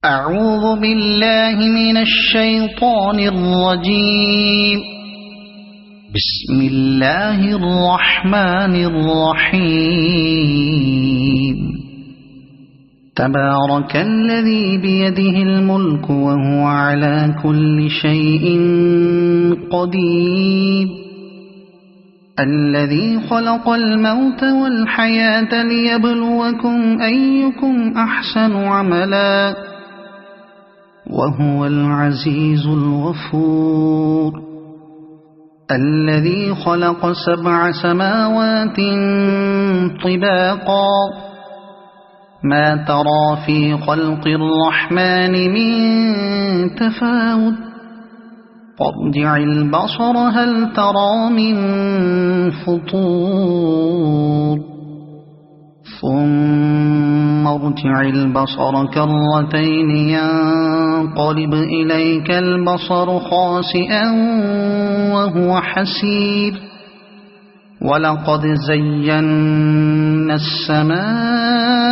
أعوذ بالله من الشيطان الرجيم. بسم الله الرحمن الرحيم. تبارك الذي بيده الملك وهو على كل شيء قدير. الذي خلق الموت والحياة ليبلوكم أيكم أحسن عملا وهو العزيز الغفور. الذي خلق 7 سماوات طباقا ما ترى في خلق الرحمن من تفاوت فارجع البصر هل ترى من فطور ثم ارجع البصر كرتين ينقلب إليك البصر خاسئا وهو حسير. ولقد زينا السماء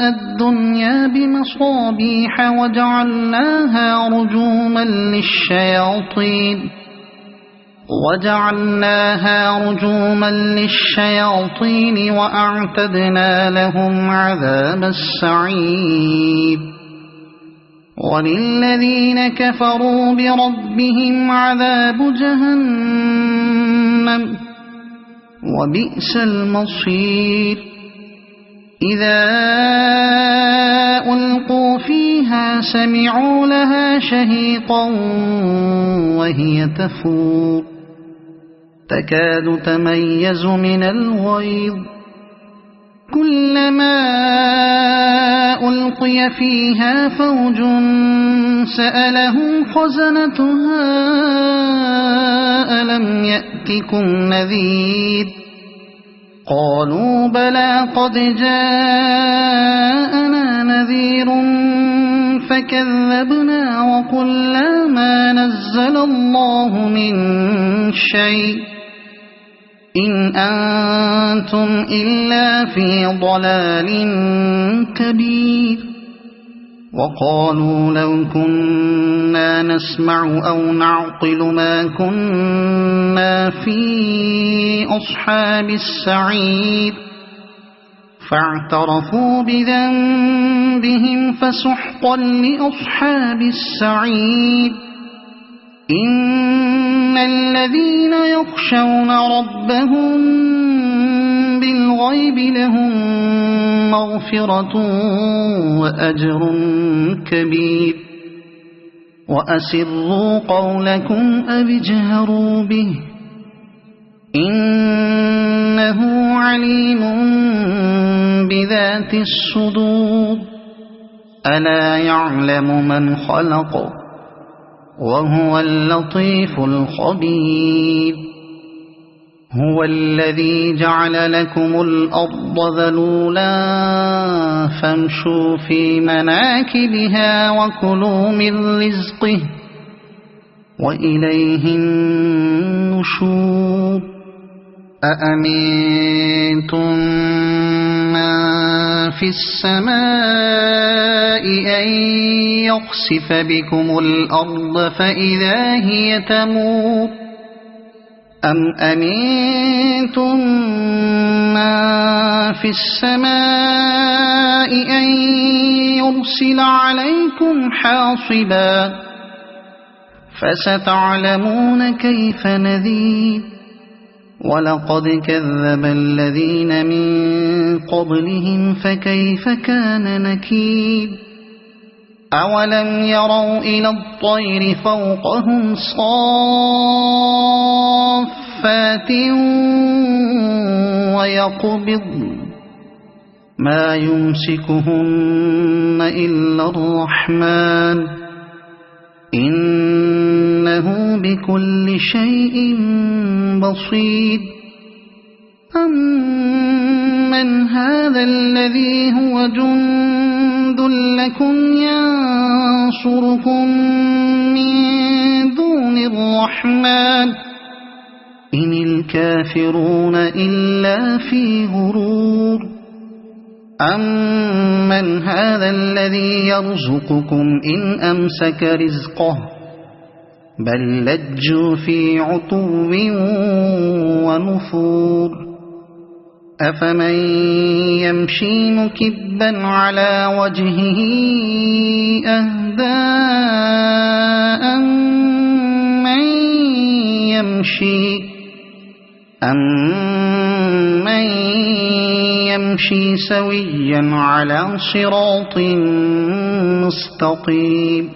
الدنيا بمصابيح وجعلناها رجوما للشياطين وأعتدنا لهم عذاب السعير. وللذين كفروا بربهم عذاب جهنم وبئس المصير. إذا ألقوا فيها سمعوا لها شهيقا وهي تفور تكاد تميز من الغيظ. كلما ألقي فيها فوج سألهم خزنتها ألم يأتكم نذير قالوا بلى قد جاءنا نذير فكذبنا وقلنا ما نزل الله من شيء إن أنتم إلا في ضلال كبير. وقالوا لو كنا نسمع أو نعقل ما كنا في أصحاب السعير فاعترفوا بذنبهم فسحقا لأصحاب السعير. إن الذين يخشون ربهم بالغيب لهم مغفرة وأجر كبير. وأسروا قولكم أو اجهروا به إنه عليم بذات الصدور. ألا يعلم من خلق وهو اللطيف الخبير. هو الذي جعل لكم الأرض ذلولا فامشوا في مناكبها وكلوا من رزقه وإليه النشور. أأمنتم من في السماء أن يخسف بكم الأرض فإذا هي تمور أم أمنتم من في السماء أن يرسل عليكم حاصبا فستعلمون كيف نذير. ولقد كذب الذين من قبلهم فكيف كان نكير. أولم يروا إلى الطير فوقهم صافات ويقبضن ما يمسكهن إلا الرحمن إنه بكل شيء بصير. أمن هذا الذي هو جند لكم ينصركم من دون الرحمن إن الكافرون إلا في غرور. أَمَّنْ هَذَا الَّذِي يَرْزُقُكُمْ إِنْ أَمْسَكَ رِزْقَهُ بَل لَّجُّوا فِي عُتُوٍّ وَنُفُورٍ أَفَمَن يَمْشِي مُكِبًّا عَلَى وَجْهِهِ أَهْدَىٰ أَمَّن يَمْشِي سَوِيًّا عَلَى صِرَاطٍ مُّسْتَقِيمٍ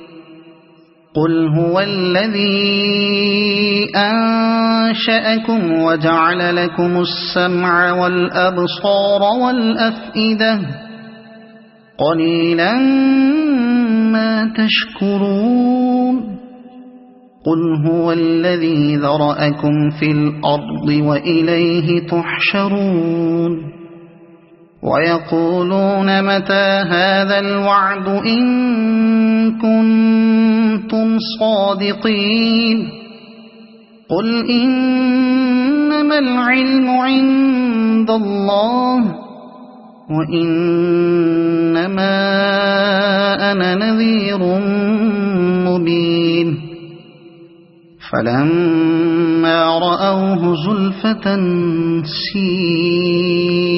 قُلْ هُوَ الَّذِي أَنشَأَكُمْ وَجَعَلَ لَكُمُ السَّمْعَ وَالْأَبْصَارَ وَالْأَفْئِدَةَ قَلِيلًا مَّا تَشْكُرُونَ قُلْ هُوَ الَّذِي ذَرَأَكُمْ فِي الْأَرْضِ وَإِلَيْهِ تُحْشَرُونَ وَيَقُولُونَ مَتَىٰ هَٰذَا الْوَعْدُ إِن كُنتُمْ صَادِقِينَ قُلْ إِنَّمَا الْعِلْمُ عِندَ اللَّهِ وَإِنَّمَا أَنَا نَذِيرٌ مُّبِينٌ فَلَمَّا رَأَوْهُ زُلْفَةً سِيئَتْ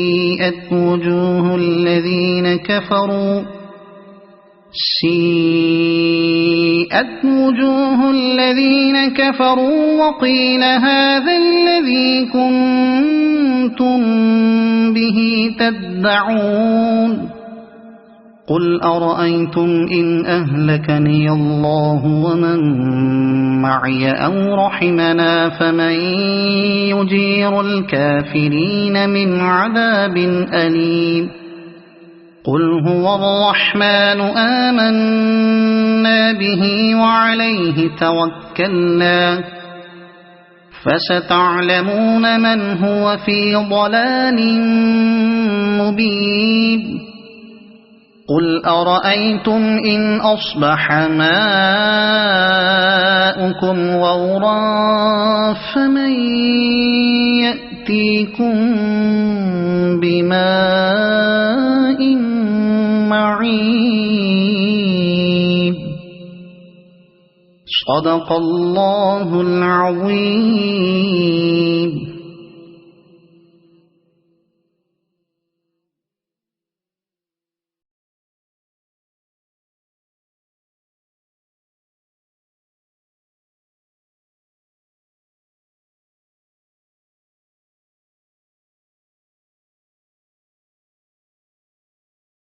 وُجُوهُ الَّذِينَ كَفَرُوا وَقِيلَ هَٰذَا الَّذِي كُنتُم بِهِ تَدَّعُونَ قُلْ أَرَأَيْتُمْ إِنْ أَهْلَكَنِيَ اللَّهُ وَمَن مَّعِيَ أَوْ رَحِمَنَا فَمَن يُجِيرُ الْكَافِرِينَ مِنْ عَذَابٍ أَلِيمٍ قُلْ هُوَ الرَّحْمَٰنُ آمَنَّا بِهِ وَعَلَيْهِ تَوَكَّلْنَا فَسَتَعْلَمُونَ مَنْ هُوَ فِي ضَلَالٍ مُّبِينٍ قُلْ أَرَأَيْتُمْ إِنْ أَصْبَحَ مَاؤُكُمْ غَوْرًا فَمَن يَأْتِيكُم بِمَاءٍ مَّعِينٍ صَدَقَ اللَّهُ الْعَظِيمُ.